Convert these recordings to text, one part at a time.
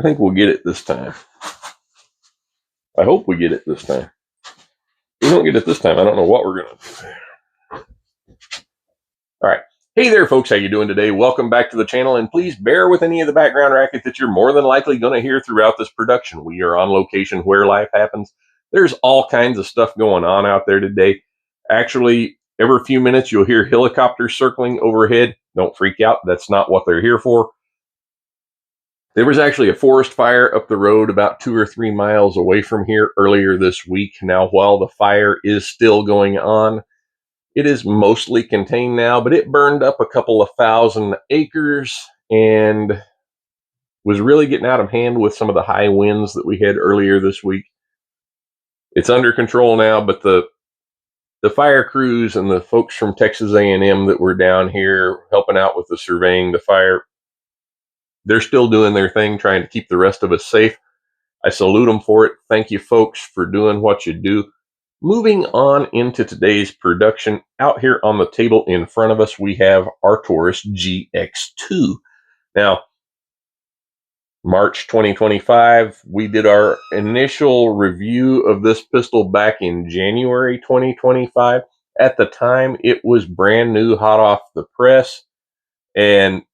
think we'll get it this time. I hope we get it this time. If we don't get it this time, I don't know what we're going to do. All right. Hey there, folks. How you doing today? Welcome back to the channel, and please bear with any of the background racket that you're more than likely going to hear throughout this production. We are on location where life happens. There's all kinds of stuff going on out there today. Actually, every few minutes you'll hear helicopters circling overhead. Don't freak out. That's not what they're here for. There was actually a forest fire up the road about 2 or 3 miles away from here earlier this week. Now, while the fire is still going on, it is mostly contained now, but it burned up a couple of 1,000 acres and was really getting out of hand with some of the high winds that we had earlier this week. It's under control now, but the fire crews and the folks from Texas A&M that were down here helping out with the surveying the fire, they're still doing their thing, trying to keep the rest of us safe. I salute them for it. Thank you, folks, for doing what you do. Moving on into today's production, out here on the table in front of us, we have our Taurus GX2. Now, March 2025, we did our initial review of this pistol back in January 2025. At the time, it was brand new, hot off the press. And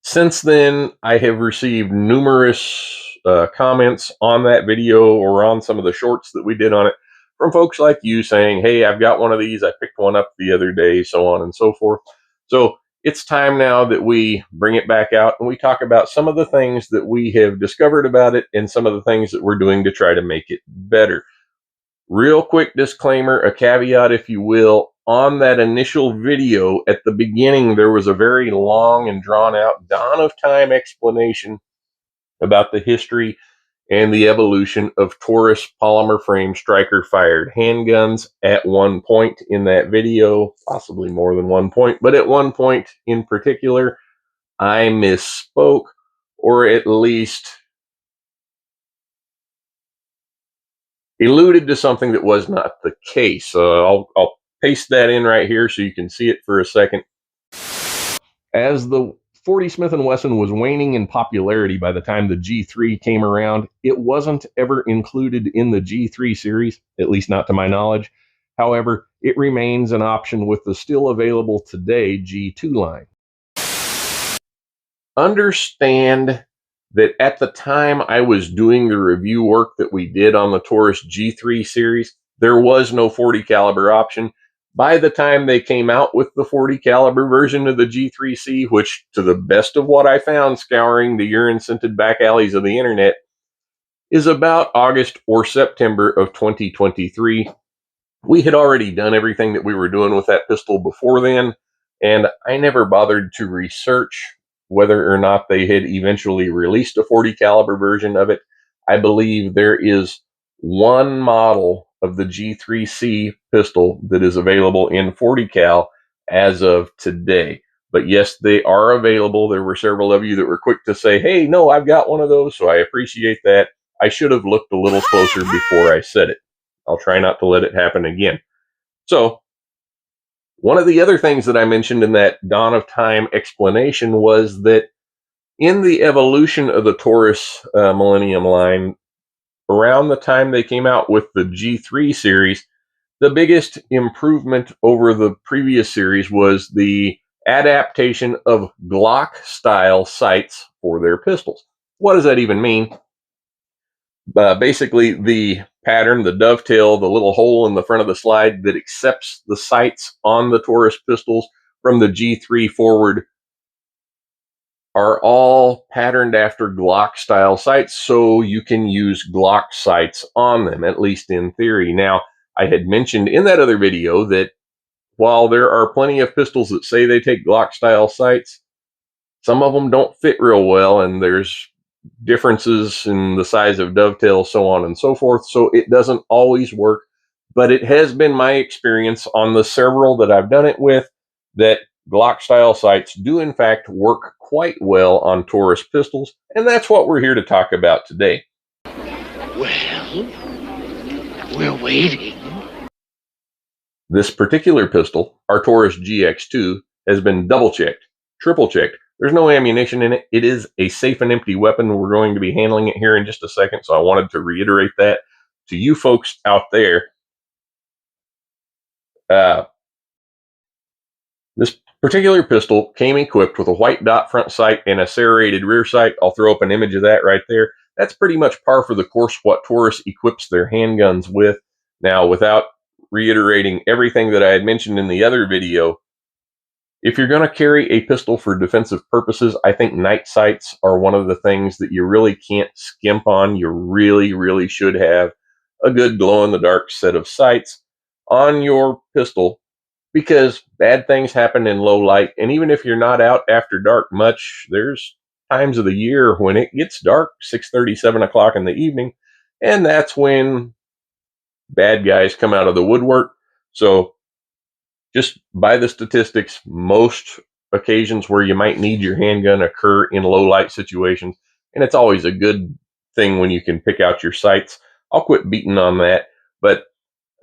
since then, I have received numerous comments on that video or on some of the shorts that we did on it from folks like you saying, hey, I've got one of these. I picked one up the other day, so on and so forth. So it's time now that we bring it back out and we talk about some of the things that we have discovered about it and some of the things that we're doing to try to make it better. Real quick disclaimer, a caveat, if you will. On that initial video at the beginning, there was a very long and drawn out dawn of time explanation about the history and the evolution of Taurus polymer frame striker fired handguns. At one point in that video, possibly more than one point, but at one point in particular, I misspoke, or at least alluded to something that was not the case. I'll paste that in right here so you can see it for a second. As the 40 Smith & Wesson was waning in popularity by the time the G3 came around, it wasn't ever included in the G3 series, at least not to my knowledge. However, it remains an option with the still available today G2 line. Understand that at the time I was doing the review work that we did on the Taurus G3 series, there was no 40 caliber option. By the time they came out with the 40 caliber version of the G3C, which to the best of what I found scouring the urine-scented back alleys of the internet, is about August or September of 2023. We had already done everything that we were doing with that pistol before then, and I never bothered to research whether or not they had eventually released a 40 caliber version of it. I believe there is one model of the G3C pistol that is available in 40 cal as of today. But yes, they are available. There were several of you that were quick to say, hey, no, I've got one of those, so I appreciate that. I should have looked a little closer before I said it. I'll try not to let it happen again. So, one of the other things that I mentioned in that dawn of time explanation was that in the evolution of the Taurus Millennium line, around the time they came out with the G3 series, the biggest improvement over the previous series was the adaptation of Glock-style sights for their pistols. What does that even mean? Basically, the pattern, the dovetail, the little hole in the front of the slide that accepts the sights on the Taurus pistols from the G3 forward are all patterned after Glock-style sights, so you can use Glock sights on them, at least in theory. Now, I had mentioned in that other video that while there are plenty of pistols that say they take Glock-style sights, some of them don't fit real well, and there's differences in the size of dovetail, so on and so forth, so it doesn't always work. But it has been my experience on the several that I've done it with that Glock-style sights do in fact work quite well on Taurus pistols, and that's what we're here to talk about today. Well, we're waiting. This particular pistol, our Taurus GX2, has been double-checked, triple-checked, There's no ammunition in it. It is a safe and empty weapon. We're going to be handling it here in just a second, so I wanted to reiterate that to you folks out there. This particular pistol came equipped with a white dot front sight and a serrated rear sight. I'll throw up an image of that right there. That's pretty much par for the course what Taurus equips their handguns with. Now, without reiterating everything that I had mentioned in the other video, if you're going to carry a pistol for defensive purposes, I think night sights are one of the things that you really can't skimp on. You really, really should have a good glow-in-the-dark set of sights on your pistol, because bad things happen in low light. And even if you're not out after dark much, there's times of the year when it gets dark, 6:30, 7 o'clock in the evening, and that's when bad guys come out of the woodwork. So just by the statistics, most occasions where you might need your handgun occur in low light situations, and it's always a good thing when you can pick out your sights. I'll quit beating on that, but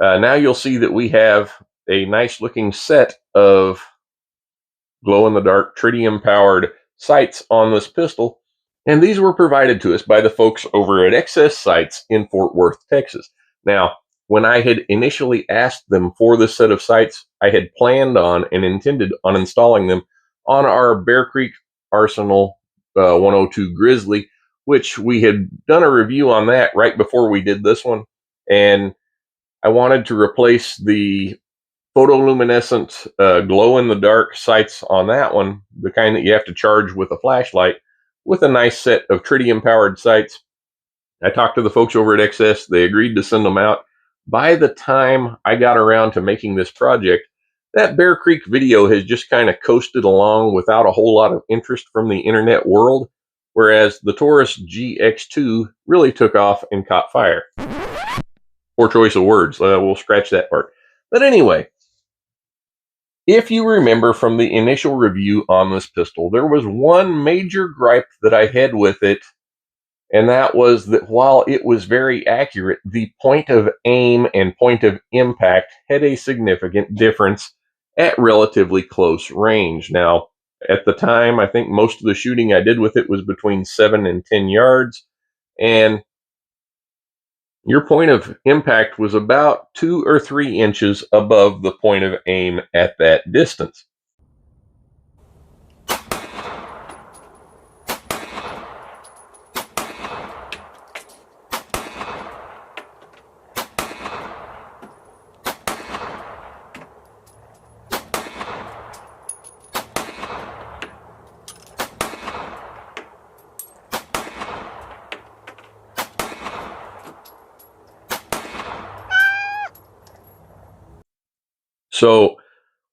now you'll see that we have a nice looking set of glow-in-the-dark tritium-powered sights on this pistol, and these were provided to us by the folks over at XS Sights in Fort Worth, Texas. Now, when I had initially asked them for this set of sights, I had planned on and intended on installing them on our Bear Creek Arsenal 102 Grizzly, which we had done a review on that right before we did this one, and I wanted to replace the photoluminescent glow-in-the-dark sights on that one, the kind that you have to charge with a flashlight, with a nice set of tritium-powered sights. I talked to the folks over at XS. They agreed to send them out. By the time I got around to making this project, that Bear Creek video has just kind of coasted along without a whole lot of interest from the internet world, whereas the Taurus GX2 really took off and caught fire. Poor choice of words. We'll scratch that part. But anyway, if you remember from the initial review on this pistol, there was one major gripe that I had with it, and that was that while it was very accurate, the point of aim and point of impact had a significant difference at relatively close range. Now, at the time, I think most of the shooting I did with it was between 7 and 10 yards, and your point of impact was about 2 or 3 inches above the point of aim at that distance. So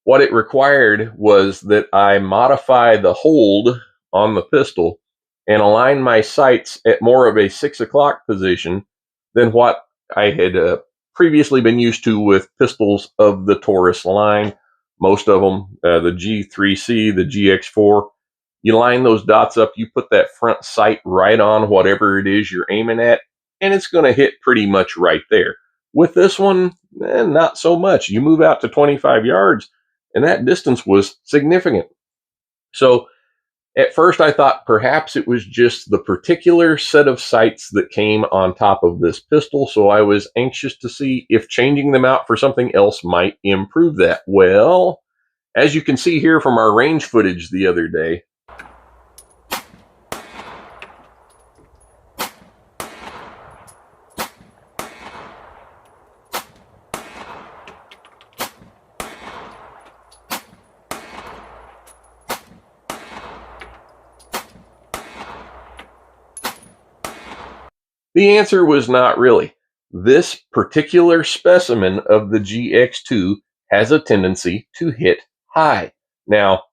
what it required was that I modify the hold on the pistol and align my sights at more of a 6 o'clock position than what I had previously been used to with pistols of the Taurus line. Most of them, the G3C, the GX4, you line those dots up, you put that front sight right on whatever it is you're aiming at, and it's going to hit pretty much right there. With this one, not so much. You move out to 25 yards, and that distance was significant. So at first I thought perhaps it was just the particular set of sights that came on top of this pistol, so I was anxious to see if changing them out for something else might improve that. Well, as you can see here from our range footage the other day, the answer was not really. This particular specimen of the GX2 has a tendency to hit high. Now,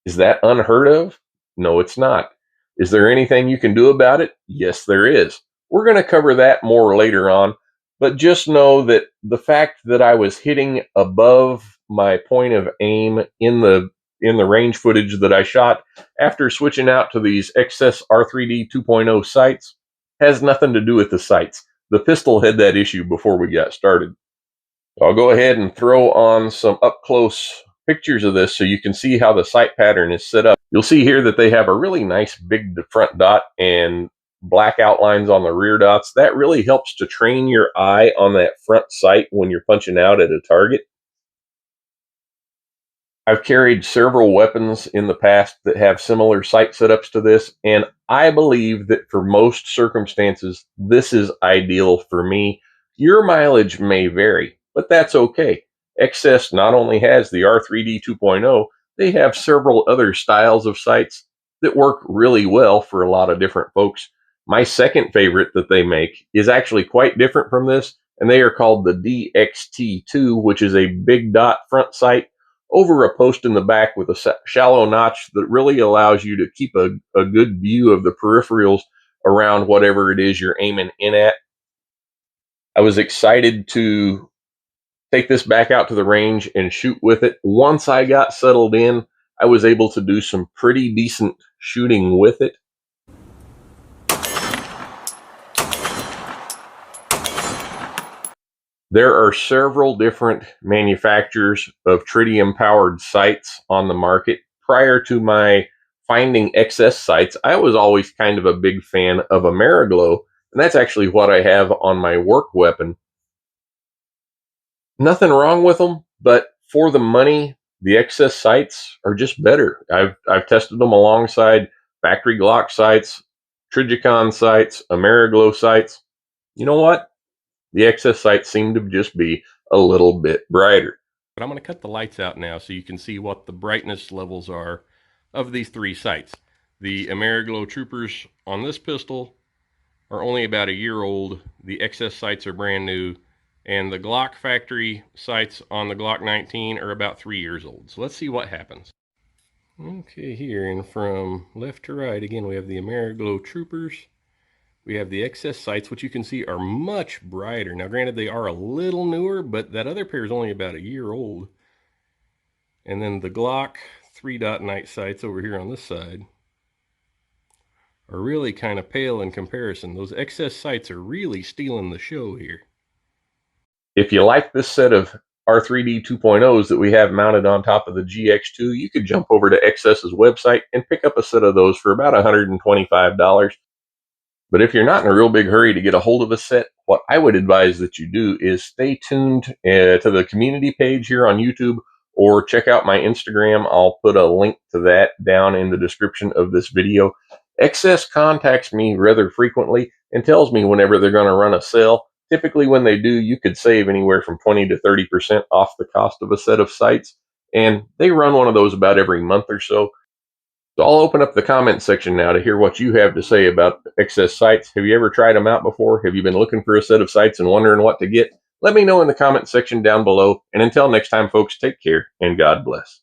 is that unheard of? No, it's not. Is there anything you can do about it? Yes, there is. We're going to cover that more later on, but just know that the fact that I was hitting above my point of aim in the range footage that I shot after switching out to these XS R3D 2.0 sights has nothing to do with the sights. The pistol had that issue before we got started. I'll go ahead and throw on some up-close pictures of this so you can see how the sight pattern is set up. You'll see here that they have a really nice big front dot and black outlines on the rear dots. That really helps to train your eye on that front sight when you're punching out at a target. I've carried several weapons in the past that have similar sight setups to this, and I believe that for most circumstances, this is ideal for me. Your mileage may vary, but that's okay. XS not only has the R3D 2.0, they have several other styles of sights that work really well for a lot of different folks. My second favorite that they make is actually quite different from this, and they are called the DXT2, which is a big dot front sight over a post in the back with a shallow notch that really allows you to keep a good view of the peripherals around whatever it is you're aiming in at. I was excited to take this back out to the range and shoot with it. Once I got settled in, I was able to do some pretty decent shooting with it. There are several different manufacturers of tritium powered sights on the market. Prior to my finding XS Sights, I was always kind of a big fan of Ameriglow, and that's actually what I have on my work weapon. Nothing wrong with them, but for the money, the XS Sights are just better. I've tested them alongside factory Glock sights, Trijicon sights, Ameriglow sights. You know what? The XS sights seem to just be a little bit brighter. But I'm going to cut the lights out now so you can see what the brightness levels are of these three sights. The Ameriglow Troopers on this pistol are only about a year old. The XS sights are brand new. And the Glock factory sights on the Glock 19 are about 3 years old. So let's see what happens. Okay, here, and from left to right, again, we have the Ameriglow Troopers. We have the XS sights, which you can see are much brighter. Now, granted, they are a little newer, but that other pair is only about a year old. And then the Glock 3-dot night sights over here on this side are really kind of pale in comparison. Those XS sights are really stealing the show here. If you like this set of R3D 2.0s that we have mounted on top of the GX2, you could jump over to XS's website and pick up a set of those for about $125. But if you're not in a real big hurry to get a hold of a set, what I would advise that you do is stay tuned to the community page here on YouTube, or check out my Instagram. I'll put a link to that down in the description of this video. XS contacts me rather frequently and tells me whenever they're going to run a sale. Typically when they do, you could save anywhere from 20 to 30% off the cost of a set of sights. And they run one of those about every month or so. So I'll open up the comment section now to hear what you have to say about XS sights. Have you ever tried them out before? Have you been looking for a set of sights and wondering what to get? Let me know in the comment section down below. And until next time, folks, take care and God bless.